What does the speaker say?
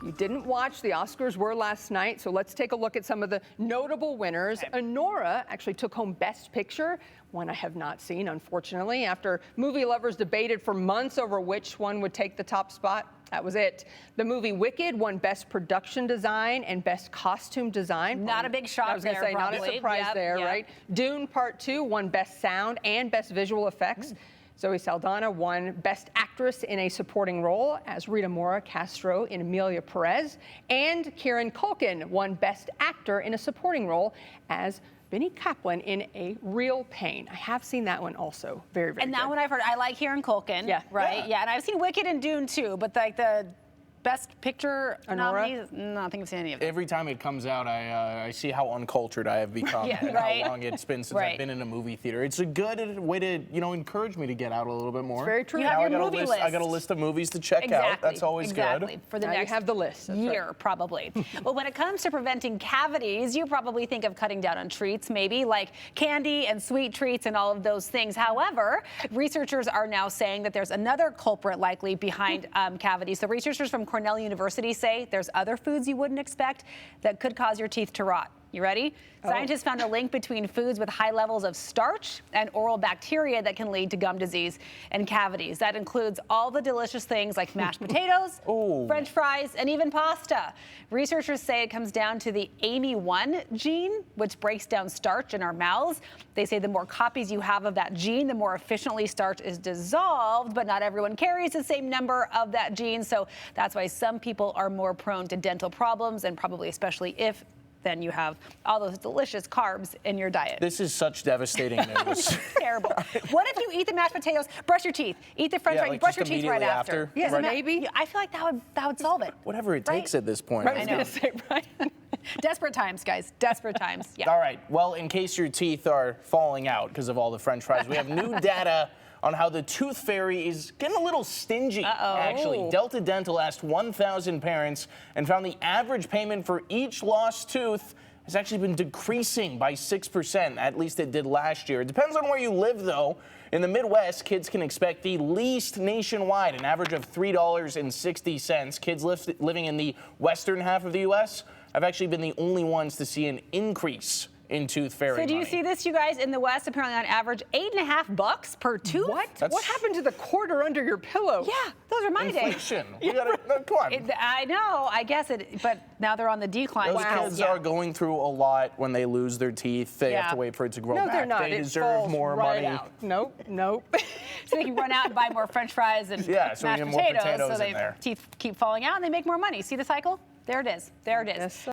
you didn't watch, the Oscars were last night, so let's take a look at some of the notable winners. Okay. Anora actually took home Best Picture, one I have not seen, unfortunately. After movie lovers debated for months over which one would take the top spot, that was it. The movie Wicked won Best Production Design and Best Costume Design. Not a big shock. I was going to say, probably. Not a surprise there, right? Dune Part 2 won Best Sound and Best Visual Effects. Zoe Saldana won Best Actress in a Supporting Role as Rita Mora Castro in Emilia Perez. And Kieran Culkin won Best Actor in a Supporting Role as Benny Kaplan in A Real Pain. I have seen that one also. Very, very And good. that one I've heard. I like Kieran Culkin. Yeah. Right? Yeah. And I've seen Wicked and Dune too, but like the Best Picture nominees, no, I don't think I've seen any of them. Every time it comes out, I see how uncultured I have become and right. how long it's been since I've been in a movie theater. It's a good way to, encourage me to get out a little bit more. It's very true. You have your I movie list. I got a list of movies to check out. That's always good. For the now next you have the list. That's year, right. probably. Well, when it comes to preventing cavities, you probably think of cutting down on treats, maybe like candy and sweet treats and all of those things. However, researchers are now saying that there's another culprit likely behind cavities. So researchers from Cornell University say there's other foods you wouldn't expect that could cause your teeth to rot. You ready? Scientists found a link between foods with high levels of starch and oral bacteria that can lead to gum disease and cavities. That includes all the delicious things like mashed potatoes, French fries, and even pasta. Researchers say it comes down to the AMY1 gene, which breaks down starch in our mouths. They say the more copies you have of that gene, the more efficiently starch is dissolved, but not everyone carries the same number of that gene. So that's why some people are more prone to dental problems, and probably especially if then you have all those delicious carbs in your diet. This is such devastating news. Terrible. What if you eat the mashed potatoes, brush your teeth, eat the French fries, like brush your just teeth right immediately after? Yeah, Right. maybe. I feel like that would solve it. Whatever it Right? takes at this point. I was going to say, right? Desperate times, guys. Desperate times. Yeah. All right. Well, in case your teeth are falling out because of all the French fries, we have new data on how the tooth fairy is getting a little stingy, actually. Delta Dental asked 1,000 parents and found the average payment for each lost tooth has actually been decreasing by 6%. At least it did last year. It depends on where you live, though. In the Midwest, kids can expect the least nationwide, an average of $3.60. Kids living in the western half of the U.S. have actually been the only ones to see an increase in tooth fairy So do you money. see this, you guys? In the West, apparently on average, $8.50 per tooth. What? That's- What happened to the quarter under your pillow? Yeah, those are my days. Inflation. We gotta, no, come on. I know, I guess it, but now they're on the decline. Those kids are going through a lot when they lose their teeth. They have to wait for it to grow No, back. they're not. They It deserve falls more right money. out. Nope, nope. So they can run out and buy more French fries and Yeah, so we mashed get more potatoes so in their there. teeth keep falling out and they make more money. See the cycle? There it is. There it is. Yes,